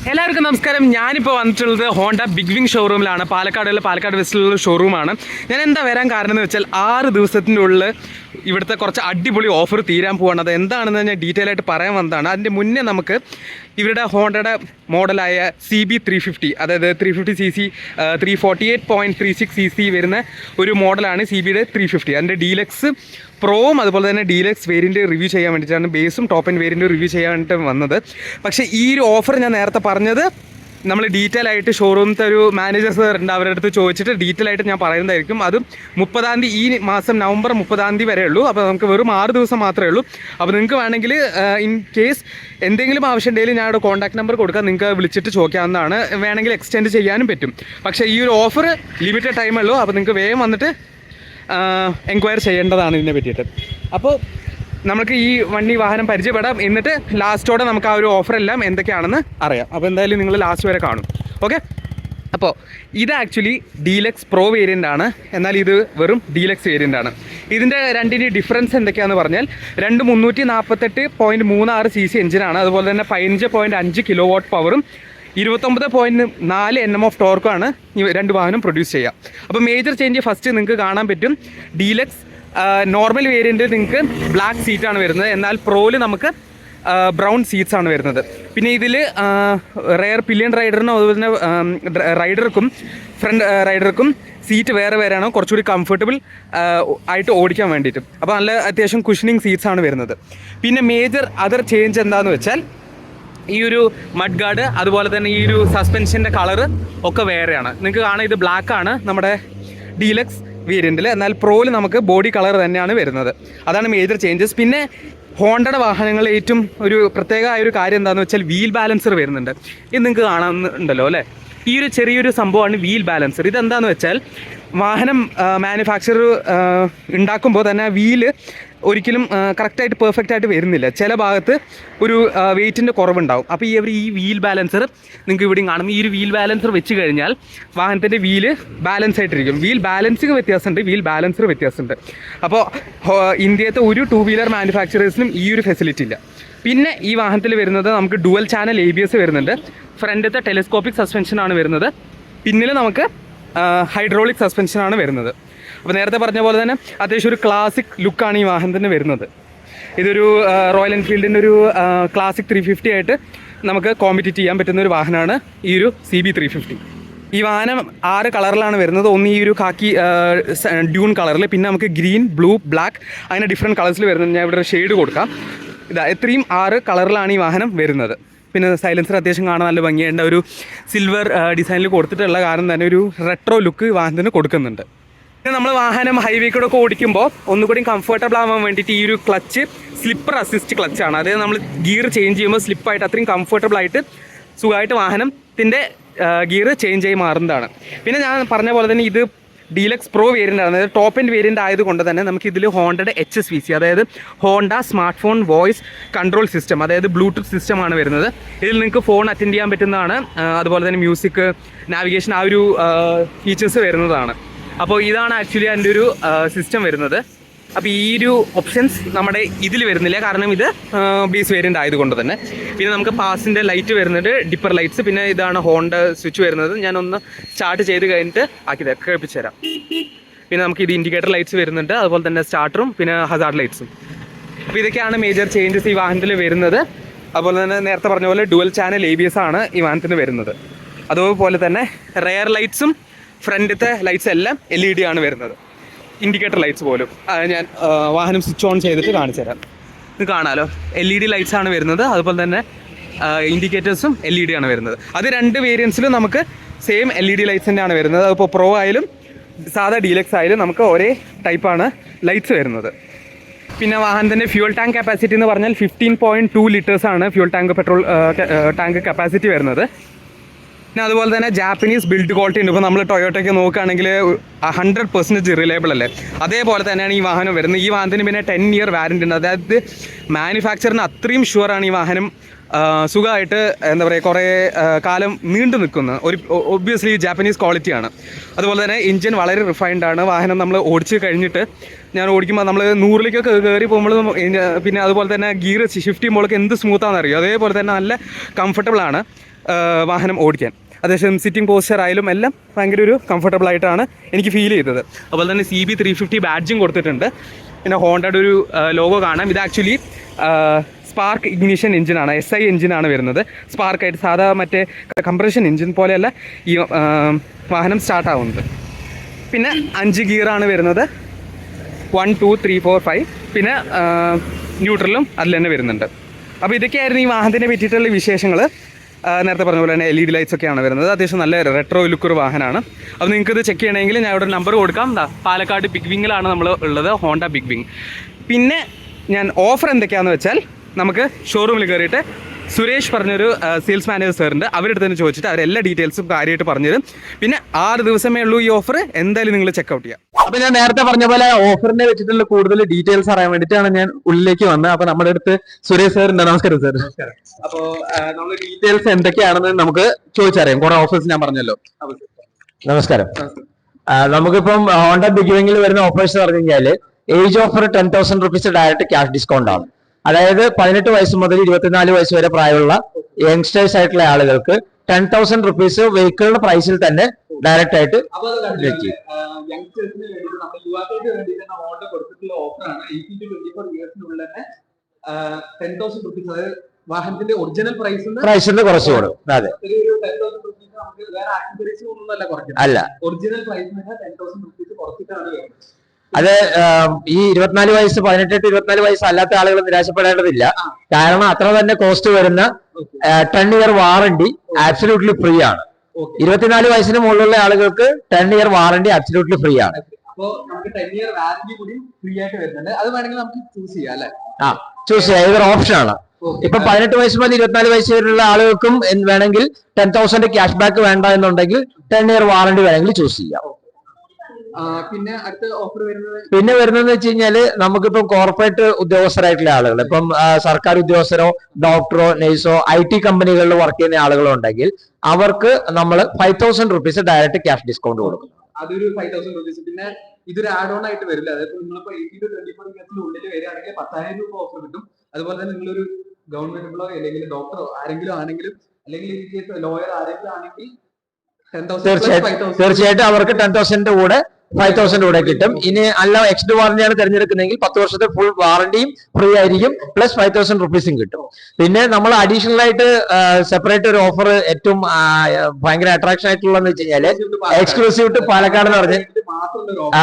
എല്ലാവർക്കും നമസ്കാരം. ഞാനിപ്പോൾ വന്നിട്ടുള്ളത് ഹോണ്ട ബിഗ് വിങ് ഷോറൂമിലാണ്. പാലക്കാട് വെസ്റ്റിലുള്ള ഷോറൂമാണ്. ഞാൻ എന്താ വരാൻ കാരണം എന്ന് വെച്ചാൽ 6 ദിവസത്തിൻ്റെ ഉള്ളിൽ ഇവിടുത്തെ കുറച്ച് അടിപൊളി ഓഫർ തീരാൻ പോവാണ്. അത് എന്താണെന്ന് ഞാൻ ഡീറ്റെയിൽ ആയിട്ട് പറയാൻ വന്നതാണ്. അതിൻ്റെ മുന്നേ നമുക്ക് ഇവരുടെ ഹോണ്ടയുടെ മോഡലായ CB350, അതായത് 350cc 348.36cc വരുന്ന ഒരു മോഡലാണ് CB350. അതിൻ്റെ ഡീലക്സ് പ്രോവും അതുപോലെ തന്നെ ഡീലക്സ് വേരിയൻറ്റ് റിവ്യൂ ചെയ്യാൻ വേണ്ടിയിട്ടാണ്, ബേസും ടോപ്പ് ആൻഡ് വേരിയൻറ്റ് റിവ്യൂ ചെയ്യാൻ വേണ്ടിയിട്ട് വന്നത്. പക്ഷേ ഈ ഒരു ഓഫർ ഞാൻ നേരത്തെ പറഞ്ഞത് നമ്മൾ ഡീറ്റെയിൽ ആയിട്ട് ഷോറൂമിലത്തെ ഒരു മാനേജർ സാർ ഉണ്ട്, അവരുടെ അടുത്ത് ചോദിച്ചിട്ട് ഡീറ്റെയിൽ ആയിട്ട് ഞാൻ പറയുന്നതായിരിക്കും. അത് 30-ാം തീയതി, ഈ മാസം നവംബർ 30-ാം തീയതി വരെ ഉള്ളൂ. അപ്പോൾ നമുക്ക് വെറും 6 ദിവസം മാത്രമേ ഉള്ളൂ. അപ്പോൾ നിങ്ങൾക്ക് വേണമെങ്കിൽ ഇൻ കേസ് എന്തെങ്കിലും ആവശ്യം ഉണ്ടെങ്കിൽ ഞാനവിടെ കോൺടാക്ട് നമ്പർ കൊടുക്കാം, നിങ്ങൾക്ക് വിളിച്ചിട്ട് ചോദിക്കാവുന്നതാണ്. വേണമെങ്കിൽ എക്സ്റ്റെൻഡ് ചെയ്യാനും പറ്റും. പക്ഷേ ഈ ഒരു ഓഫർ ലിമിറ്റഡ് ടൈമേ ഉള്ളൂ. അപ്പോൾ നിങ്ങൾക്ക് വേഗം വന്നിട്ട് എൻക്വയറി ചെയ്യേണ്ടതാണ് ഇതിനെ പറ്റിയിട്ട്. അപ്പോൾ നമുക്ക് ഈ വാഹനം പരിചയപ്പെടാം, എന്നിട്ട് ലാസ്റ്റോടെ നമുക്ക് ആ ഒരു ഓഫറെല്ലാം എന്തൊക്കെയാണെന്ന് അറിയാം. അപ്പോൾ എന്തായാലും നിങ്ങൾ ലാസ്റ്റ് വരെ കാണും. ഓക്കെ, അപ്പോൾ ഇത് ആക്ച്വലി ഡീലക്സ് പ്രോ വേരിയൻ്റ് ആണ്, എന്നാൽ ഇത് വെറും ഡീലക്സ് വേരിയൻ്റ് ആണ്. ഇതിൻ്റെ രണ്ടിൻ്റെ ഡിഫറൻസ് എന്തൊക്കെയാണെന്ന് പറഞ്ഞാൽ 348.36cc എഞ്ചിനാണ്. അതുപോലെ തന്നെ 15.5 കിലോവാട്ട് പവറും 29.4 Nm ഓഫ് ടോർക്കുമാണ് ഈ രണ്ട് വാഹനം പ്രൊഡ്യൂസ് ചെയ്യുക. അപ്പോൾ മേജർ ചേഞ്ച് ഫസ്റ്റ് നിങ്ങൾക്ക് കാണാൻ പറ്റും. ഡീലക്സ് നോർമൽ വേരിയൻറ്റ് നിങ്ങൾക്ക് ബ്ലാക്ക് സീറ്റാണ് വരുന്നത്, എന്നാൽ പ്രോയിൽ നമുക്ക് ബ്രൗൺ സീറ്റ്സ് ആണ് വരുന്നത്. പിന്നെ ഇതിൽ റെയർ പില്ലിയൻ റൈഡറിനും അതുപോലെ തന്നെ റൈഡർക്കും ഫ്രണ്ട് റൈഡർക്കും സീറ്റ് വേറെ വേറെയാണ്, കുറച്ചുകൂടി കംഫർട്ടബിൾ ആയിട്ട് ഓടിക്കാൻ വേണ്ടിയിട്ട്. അപ്പോൾ നല്ല അത്യാവശ്യം കുഷനിങ് സീറ്റ്സ് ആണ് വരുന്നത്. പിന്നെ മേജർ അതർ ചേഞ്ച് എന്താണെന്ന് വെച്ചാൽ ഈ ഒരു മഡ് ഗാർഡ്, അതുപോലെ തന്നെ ഈ ഒരു സസ്പെൻഷൻ്റെ കളറ് ഒക്കെ വേറെയാണ്. നിങ്ങൾക്ക് കാണാം, ഇത് ബ്ലാക്ക് ആണ് നമ്മുടെ ഡീലക്സ് വേരിയൻറ്റിൽ, എന്നാൽ പ്രോയിൽ നമുക്ക് ബോഡി കളർ തന്നെയാണ് വരുന്നത്. അതാണ് മേജർ ചേഞ്ചസ്. പിന്നെ ഹോണ്ടയുടെ വാഹനങ്ങളിൽ ഏറ്റവും ഒരു പ്രത്യേകമായ ഒരു കാര്യം എന്താണെന്ന് വെച്ചാൽ വീൽ ബാലൻസർ വരുന്നുണ്ട്. ഇത് നിങ്ങൾക്ക് കാണാനുണ്ടല്ലോ അല്ലേ, ഈ ഒരു ചെറിയൊരു സംഭവമാണ് വീൽ ബാലൻസർ. ഇതെന്താണെന്ന് വെച്ചാൽ വാഹനം മാനുഫാക്ചറർ ഉണ്ടാക്കുമ്പോൾ തന്നെ വീല് ഒരിക്കലും കറക്റ്റായിട്ട് പെർഫെക്റ്റ് ആയിട്ട് വരുന്നില്ല. ചില ഭാഗത്ത് ഒരു വെയിറ്റിൻ്റെ കുറവുണ്ടാവും. അപ്പോൾ ഈ വീൽ ബാലൻസർ നിങ്ങൾക്ക് ഇവിടെയും കാണും. ഈ ഒരു വീൽ ബാലൻസർ വെച്ച് കഴിഞ്ഞാൽ വാഹനത്തിൻ്റെ വീല് ബാലൻസ് ആയിട്ടിരിക്കും. വീൽ ബാലൻസിങ് വ്യത്യാസമുണ്ട്, വീൽ ബാലൻസർ വ്യത്യാസമുണ്ട്. അപ്പോൾ ഇന്ത്യത്തെ ഒരു 2 വീലർ മാനുഫാക്ചറേഴ്സിനും ഈ ഒരു ഫെസിലിറ്റി ഇല്ല. പിന്നെ ഈ വാഹനത്തിൽ വരുന്നത് നമുക്ക് ഡുവൽ ചാനൽ ABS വരുന്നുണ്ട്. ഫ്രണ്ടത്തെ ടെലിസ്കോപ്പിക് സസ്പെൻഷനാണ് വരുന്നത്. പിന്നിൽ നമുക്ക് ഹൈഡ്രോളിക് സസ്പെൻഷനാണ് വരുന്നത്. അപ്പോൾ നേരത്തെ പറഞ്ഞ പോലെ തന്നെ അത്യാവശ്യം ഒരു ക്ലാസിക് ലുക്കാണ് ഈ വാഹനത്തിന് വരുന്നത്. ഇതൊരു റോയൽ എൻഫീൽഡിൻ്റെ ഒരു ക്ലാസിക് 350 ആയിട്ട് നമുക്ക് കോമ്പറ്റീറ്റ് ചെയ്യാൻ പറ്റുന്ന ഒരു വാഹനമാണ് ഈ ഒരു CB350. ഈ വാഹനം 6 കളറിലാണ് വരുന്നത്. ഒന്ന് ഈ ഒരു കാക്കി ഡ്യൂൺ കളറിൽ, പിന്നെ നമുക്ക് ഗ്രീൻ, ബ്ലൂ, ബ്ലാക്ക്, അങ്ങനെ ഡിഫറെൻറ്റ് കളേഴ്സിൽ വരുന്നത്. ഞാൻ ഇവിടെ ഷെയ്ഡ് കൊടുക്കാം. ഇതാ ഇത്രയും 6 കളറിലാണ് ഈ വാഹനം വരുന്നത്. പിന്നെ സൈലൻസർ അത്യാവശ്യം കാണാൻ നല്ല ഭംഗിയുണ്ട്. ഒരു സിൽവർ ഡിസൈനിൽ കൊടുത്തിട്ടുള്ള കാരണം തന്നെ ഒരു റെട്രോ ലുക്ക് വാഹനത്തിന് കൊടുക്കുന്നുണ്ട്. പിന്നെ നമ്മൾ വാഹനം ഹൈവേ കൂടെ ഒക്കെ ഓടിക്കുമ്പോൾ ഒന്നുകൂടി കംഫർട്ടബിൾ ആവാൻ വേണ്ടിയിട്ട് ഈ ഒരു ക്ലച്ച് സ്ലിപ്പർ അസിസ്റ്റ് ക്ലച്ചാണ്. അതായത് നമ്മൾ ഗിയർ ചേഞ്ച് ചെയ്യുമ്പോൾ സ്ലിപ്പായിട്ട് അത്രയും കംഫർട്ടബിൾ ആയിട്ട് സുഖമായിട്ട് വാഹനത്തിൻ്റെ ഗിയർ ചേഞ്ച് ആയി മാറുന്നതാണ്. പിന്നെ ഞാൻ പറഞ്ഞ പോലെ തന്നെ ഇത് ഡീലക്സ് പ്രോ വേരിയൻ്റ് ആണ്, അതായത് ടോപ്പ് ആൻഡ് വേരിയൻ്റ് ആയതുകൊണ്ട് തന്നെ നമുക്ക് ഇതിൽ ഹോണ്ടയുടെ HSVC, അതായത് Honda smart phone voice control system, അതായത് ബ്ലൂടൂത്ത് സിസ്റ്റമാണ് വരുന്നത്. ഇതിൽ നിങ്ങൾക്ക് ഫോൺ അറ്റൻഡ് ചെയ്യാൻ പറ്റുന്നതാണ്. അതുപോലെ തന്നെ മ്യൂസിക്, നാവിഗേഷൻ, ആ ഒരു ഫീച്ചേഴ്സ് വരുന്നതാണ്. അപ്പോൾ ഇതാണ് ആക്ച്വലി അതിൻ്റെ ഒരു സിസ്റ്റം വരുന്നത്. അപ്പോൾ ഈ ഒരു ഓപ്ഷൻസ് നമ്മുടെ ഇതിൽ വരുന്നില്ല, കാരണം ഇത് ബേസ് വേരിയൻ്റ് ആയതുകൊണ്ട് തന്നെ. പിന്നെ നമുക്ക് പാസിൻ്റെ ലൈറ്റ് വരുന്നുണ്ട്, ഡിപ്പർ ലൈറ്റ്സ്. പിന്നെ ഇതാണ് ഹോണ്ട സ്വിച്ച് വരുന്നത്. ഞാനൊന്ന് സ്റ്റാർട്ട് ചെയ്ത് കഴിഞ്ഞിട്ട് കേൾപ്പിച്ചു തരാം. പിന്നെ നമുക്ക് ഇത് ഇൻഡിക്കേറ്റർ ലൈറ്റ്സ് വരുന്നുണ്ട്, അതുപോലെ തന്നെ സ്റ്റാർട്ടറും പിന്നെ ഹസാർഡ് ലൈറ്റ്സും. അപ്പോൾ ഇതൊക്കെയാണ് മേജർ ചേഞ്ചസ് ഈ വാഹനത്തിൽ വരുന്നത്. അതുപോലെ തന്നെ നേരത്തെ പറഞ്ഞ പോലെ ഡുവൽ ചാനൽ ABS ആണ് ഈ വാഹനത്തിന് വരുന്നത്. അതുപോലെ തന്നെ റെയർ ലൈറ്റ്സും ഫ്രണ്ടിലത്തെ ലൈറ്റ്സ് എല്ലാം LED ആണ് വരുന്നത്. ഇൻഡിക്കേറ്റർ ലൈറ്റ്സ് പോലും ഞാൻ വാഹനം സ്വിച്ച് ഓൺ ചെയ്തിട്ട് കാണിച്ചു തരാം. ഇത് കാണാമല്ലോ, LED ലൈറ്റ്സ് ആണ് വരുന്നത്. അതുപോലെ തന്നെ ഇൻഡിക്കേറ്റേഴ്സും LED ആണ് വരുന്നത്. അത് 2 വേരിയൻസിലും നമുക്ക് സെയിം LED ലൈറ്റ്സ് തന്നെയാണ് വരുന്നത്. അതിപ്പോൾ പ്രോ ആയാലും സാധാ ഡീലക്സ് ആയാലും നമുക്ക് ഒരേ ടൈപ്പാണ് ലൈറ്റ്സ് വരുന്നത്. പിന്നെ വാഹനത്തിൻ്റെ ഫ്യൂൽ ടാങ്ക് കപ്പാസിറ്റി എന്ന് പറഞ്ഞാൽ 15.2 ലിറ്റേഴ്സാണ് fuel tank petrol tank capacity വരുന്നത്. പിന്നെ അതുപോലെ തന്നെ ജാപ്പനീസ് ബിൽഡ് ക്വാളിറ്റി ഉണ്ട്. ഇപ്പോൾ നമ്മൾ ടൊയോട്ടയ്ക്ക് നോക്കുകയാണെങ്കിൽ 100% റിലയബിൾ അല്ലേ, അതേപോലെ തന്നെയാണ് ഈ വാഹനം വരുന്നത്. ഈ വാഹനത്തിന് പിന്നെ 10 ഇയർ വാറൻറ്റി ഉണ്ട്. അതായത് മാനുഫാക്ചറിന് അത്രയും ഷുവറാണ് ഈ വാഹനം സുഖമായിട്ട് എന്താ പറയുക കുറേ കാലം നീണ്ടു നിൽക്കുന്നത്. ഒരു ഒബ്വിയസ്ലി ജാപ്പനീസ് ക്വാളിറ്റിയാണ്. അതുപോലെ തന്നെ എഞ്ചിൻ വളരെ റിഫൈൻഡ് ആണ്. വാഹനം നമ്മൾ ഓടിച്ച് കഴിഞ്ഞിട്ട് ഞാൻ ഓടിക്കുമ്പോൾ നമ്മൾ 100-ലേക്കൊക്കെ കയറി പോകുമ്പോൾ പിന്നെ അതുപോലെ തന്നെ ഗിയർ ഷിഫ്റ്റ് ചെയ്യുമ്പോഴൊക്കെ എന്ത് സ്മൂത്താണെന്ന് അറിയും. അതേപോലെ തന്നെ നല്ല കംഫർട്ടബിളാണ്. വാഹനം ഓടിക്കാൻ. അത്യാവശ്യം സിറ്റിംഗ് പോസ്ചർ ആയാലും എല്ലാം ഭയങ്കര ഒരു കംഫർട്ടബിൾ ആയിട്ടാണ് എനിക്ക് ഫീൽ ചെയ്തത്. അതുപോലെ തന്നെ CB350 ബാഡ്ജും കൊടുത്തിട്ടുണ്ട്. പിന്നെ ഹോണ്ടയുടെ ഒരു ലോഗോ കാണാം. ഇത് ആക്ച്വലി സ്പാർക്ക് ഇഗ്നിഷൻ എഞ്ചിനാണ്, SI എഞ്ചിനാണ് വരുന്നത്. സ്പാർക്കായിട്ട് സാധാ മറ്റേ കംപ്രഷൻ എഞ്ചിൻ പോലെയല്ല ഈ വാഹനം സ്റ്റാർട്ടാവുന്നത്. പിന്നെ 5 ഗിയറാണ് വരുന്നത്, 1 2 3 4 5. പിന്നെ ന്യൂട്രലും അതിൽ തന്നെ വരുന്നുണ്ട്. അപ്പോൾ ഇതൊക്കെയായിരുന്നു ഈ വാഹനത്തിനെ പറ്റിയിട്ടുള്ള വിശേഷങ്ങൾ. നേരത്തെ പറഞ്ഞ പോലെ തന്നെ LED ലൈറ്റ്സ് ഒക്കെയാണ് വരുന്നത്. അത്യാവശ്യം നല്ല റെട്രോ ലുക്കൊരു വാഹനമാണ്. അപ്പോൾ നിങ്ങൾക്ക് ഇത് ചെക്ക് ചെയ്യണമെങ്കിൽ ഞാൻ ഇവിടെ നമ്പർ കൊടുക്കാം. പാലക്കാട് ബിഗ് വിങ്ങിലാണ് നമ്മൾ ഉള്ളത്, ഹോണ്ട ബിഗ് വിങ്. പിന്നെ ഞാൻ ഓഫർ എന്തൊക്കെയാണെന്ന് വെച്ചാൽ നമുക്ക് ഷോറൂമിൽ കയറിയിട്ട് സുരേഷ് പറഞ്ഞൊരു സെയിൽസ് മാനേജർ സാറുണ്ട്, അവരുടെ അടുത്ത് തന്നെ ചോദിച്ചിട്ട് അവരെല്ലാ ഡീറ്റെയിൽസും കാര്യമായിട്ട് പറഞ്ഞുതരും. പിന്നെ 6 ദിവസമേ ഉള്ളൂ ഈ ഓഫർ, എന്തായാലും നിങ്ങൾ ചെക്കൗട്ട് ചെയ്യാം. അപ്പോൾ ഞാൻ നേരത്തെ പറഞ്ഞ പോലെ ഓഫറിനെ വെച്ചിട്ടുള്ള കൂടുതൽ ഡീറ്റെയിൽസ് അറിയാൻ വേണ്ടിയിട്ടാണ് ഞാൻ ഉള്ളിലേക്ക് വന്നത്. അപ്പോൾ നമ്മുടെ അടുത്ത് സുരേഷ് സാർ ഉണ്ട്. നമസ്കാരം സാർ. അപ്പോൾ നമ്മൾ ഡീറ്റെയിൽസ് എന്തൊക്കെയാണെന്ന് നമുക്ക് ചോദിച്ചറിയാം. കുറെ ഓഫേഴ്സ് ഞാൻ പറഞ്ഞല്ലോ. നമസ്കാരം. നമുക്കിപ്പം ഹോണ്ട ബിഗ് വിങ്ങിൽ വരുന്ന ഓഫേഴ്സ് പറഞ്ഞു കഴിഞ്ഞാൽ age offer 10,000 rupees direct cash discount ആണ്. അതായത് 18 വയസ്സ് മുതൽ 24 വയസ്സ് വരെ പ്രായമുള്ള യങ്സ്റ്റേഴ്സ് ആയിട്ടുള്ള ആളുകൾക്ക് 10,000 റുപ്പീസ് വെഹിക്കിളിന്റെ പ്രൈസിൽ തന്നെ ഡയറക്റ്റ് ആയിട്ട് വാഹനത്തിന്റെ ഒറിജിനൽ പ്രൈസിന്റെ കുറച്ച് കൂടും. അതെ, അല്ല, ഒറിജിനൽ പ്രൈസിന് 10,000 റുപ്പീസ് കുറച്ചിട്ടാണ് വരുന്നത്. അത് ഈ 24 വയസ്സ് 18 to 24 വയസ്സ് അല്ലാത്ത ആളുകൾ നിരാശപ്പെടേണ്ടതില്ല. കാരണം അത്ര തന്നെ കോസ്റ്റ് വരുന്ന 10 ഇയർ വാറണ്ടി ആബ്സല്യൂട്ട്ലി ഫ്രീ ആണ്. 24 വയസ്സിന് മുകളിലുള്ള ആളുകൾക്ക് 10 ഇയർ വാറണ്ടി ആബ്സല്യൂട്ട്ലി ഫ്രീ ആണ്. അപ്പോൾ നമുക്ക് 10 ഇയർ വാറണ്ടി കൂടി ഫ്രീ ആയിട്ട് വരുന്നുണ്ട്. അത് വേണമെങ്കിൽ നമുക്ക് ചൂസ് ചെയ്യാം അല്ലേ? ചൂസ് ചെയ്യാം, ഇതൊരു ഓപ്ഷൻ ആണ്. ഇപ്പൊ 18 വയസ്സ് മുതൽ 24 വയസ്സ് വരെയുള്ള ആളുകൾക്കും വേണമെങ്കിൽ 10,000 ക്യാഷ് ബാക്ക് വേണ്ട എന്നുണ്ടെങ്കിൽ 10 ഇയർ വാറണ്ടി വേണമെങ്കിൽ ചൂസ് ചെയ്യാം. പിന്നെ അടുത്ത ഓഫർ വരുന്നത് വെച്ച് കഴിഞ്ഞാല് നമുക്കിപ്പം കോർപ്പറേറ്റ് ഉദ്യോഗസ്ഥരായിട്ടുള്ള ആളുകൾ, ഇപ്പം സർക്കാർ ഉദ്യോഗസ്ഥരോ ഡോക്ടറോ നഴ്സോ IT കമ്പനികളിൽ വർക്ക് ചെയ്യുന്ന ആളുകളോ ഉണ്ടെങ്കിൽ അവർക്ക് നമ്മൾ 5,000 റുപ്പീസ് ഡയറക്റ്റ് ക്യാഷ് ഡിസ്കൗണ്ട് കൊടുക്കും. അതൊരു 5,000 റുപ്പീസ്. പിന്നെ ഇതൊരു ആഡ് ഓൺ ആയിട്ട് വരില്ല. അതായത് നിങ്ങളിപ്പോ 18 to 24 ഇയർസിന് ഉള്ളിൽ വരികയാണെങ്കിൽ 10,000 രൂപ ഓഫർ കിട്ടും. അതുപോലെ തന്നെ നിങ്ങളൊരു ഗവൺമെന്റ് എംപ്ലോയി അല്ലെങ്കിൽ ഡോക്ടറോ ആരെങ്കിലും ആണെങ്കിലും അല്ലെങ്കിൽ ലോയർ ആരെങ്കിലും ആണെങ്കിൽ തീർച്ചയായിട്ടും അവർക്ക് 10,000 കൂടെ 5,000 കൂടെ കിട്ടും. ഇനി അല്ല എക്സ്ട്രാ വാറന്റിയാണ് തിരഞ്ഞെടുക്കുന്നതെങ്കിൽ 10 വർഷത്തെ ഫുൾ വാറന്റിയും ഫ്രീ ആയിരിക്കും, പ്ലസ് 5,000 റുപ്പീസും കിട്ടും. പിന്നെ നമ്മൾ അഡീഷണൽ ആയിട്ട് സെപ്പറേറ്റ് ഒരു ഓഫർ ഏറ്റവും ഭയങ്കര അട്രാക്ഷൻ ആയിട്ടുള്ളതെന്ന് വെച്ച് കഴിഞ്ഞാല് എക്സ്ക്ലൂസീവ് ടു പാലക്കാട് എന്ന് പറഞ്ഞ്,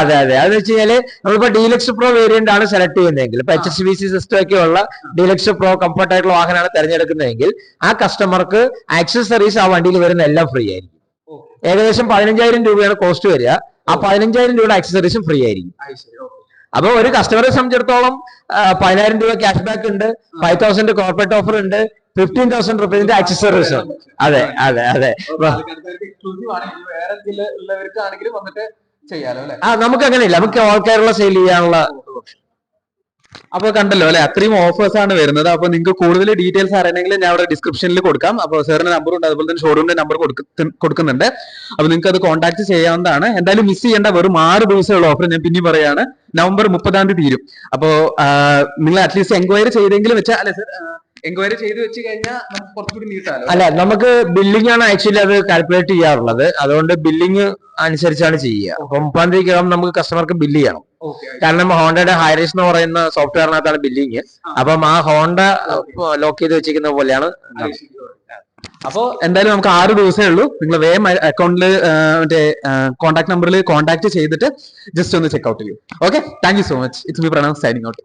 അതെ അതെന്ന് വെച്ച് കഴിഞ്ഞാല് നമ്മളിപ്പോ ഡീലക്സ് പ്രോ വേരിയന്റ് ആണ് സെലക്ട് ചെയ്യുന്നതെങ്കിൽ, ഇപ്പൊ HSVC സിസ്റ്റം ഒക്കെ ഉള്ള ഡീലക്സ് പ്രോ കംഫർട്ട് ആയിട്ടുള്ള വാഹനമാണ് തിരഞ്ഞെടുക്കുന്നതെങ്കിൽ ആ കസ്റ്റമർക്ക് ആക്സസറീസ് ആ വണ്ടിയിൽ വരുന്ന എല്ലാം ഫ്രീ ആയിരിക്കും. ഏകദേശം 15,000 രൂപയാണ് കോസ്റ്റ് വരിക. ആ 15,000 രൂപയുടെ ആക്സസറീസും ഫ്രീ ആയിരിക്കും. അപ്പൊ ഒരു കസ്റ്റമറെ സംബന്ധിച്ചിടത്തോളം 10,000 രൂപ ക്യാഷ് ബാക്ക് ഉണ്ട്, 5,000 കോർപ്പറേറ്റ് ഓഫർ ഉണ്ട്, 15,000 റുപ്പീസിന്റെ ആക്സസറീസ് ഉണ്ട്. അതെ അതെ അതെ നമുക്ക് അങ്ങനെയില്ല, നമുക്ക് ഓൾ കേരള സെയിൽ ചെയ്യാനുള്ള. അപ്പൊ കണ്ടല്ലോ അല്ലെ, അത്രയും ഓഫേഴ്സ് ആണ് വരുന്നത്. അപ്പൊ നിങ്ങൾക്ക് കൂടുതൽ ഡീറ്റെയിൽസ് അറിയണമെങ്കിൽ ഞാൻ അവിടെ ഡിസ്ക്രിപ്ഷനിൽ കൊടുക്കാം. അപ്പോൾ സാറിന്റെ നമ്പർ ഉണ്ട്, അതുപോലെ തന്നെ ഷോറൂമിന്റെ നമ്പർ കൊടുക്കുന്നുണ്ട്. അപ്പൊ നിങ്ങൾക്ക് അത് കോൺടാക്ട് ചെയ്യാവുന്നതാണ്. എന്തായാലും മിസ് ചെയ്യേണ്ട വെറും 6 ദിവസമുള്ള ഓഫർ ഞാൻ പിന്നെ പറയാണ്. November 30 തീരും. അപ്പോ നിങ്ങൾ അറ്റ്ലീസ്റ്റ് എൻക്വയറി ചെയ്തെങ്കിലും വെച്ചാൽ അല്ലെ സർ, എൻക്വയറി ചെയ്ത് വെച്ച് കഴിഞ്ഞാൽ നമുക്ക് കുറച്ചുകൂടി നീട്ടാലോ. അല്ല, നമുക്ക് ബില്ലിംഗ് ആണ് ആക്ച്വലി അത് കാൽക്കുലേറ്റ് ചെയ്യാറുള്ളത്. അതുകൊണ്ട് ബില്ലിംഗ് അനുസരിച്ചാണ് ചെയ്യുക. അപ്പൊ 30 തീയതിക്കകം നമുക്ക് കസ്റ്റമർക്ക് ബില്ല് ചെയ്യണം. കാരണം ഹോണ്ടയുടെ ഹൈറേസ് എന്ന് പറയുന്ന സോഫ്റ്റ്വെയറിനകത്താണ് ബില്ലിങ്. അപ്പം ആ ഹോണ്ട ലോക്ക് ചെയ്ത് വെച്ചിരിക്കുന്ന പോലെയാണ്. അപ്പോൾ എന്തായാലും നമുക്ക് 6 ദിവസമേ ഉള്ളൂ. നിങ്ങൾ വേഗം അക്കൗണ്ടിൽ മറ്റേ കോൺടാക്ട് നമ്പറിൽ കോൺടാക്ട് ചെയ്തിട്ട് ജസ്റ്റ് ഒന്ന് ചെക്ക്ഔട്ട് ചെയ്യും. Okay, thank you so much. It's me Pranav signing out.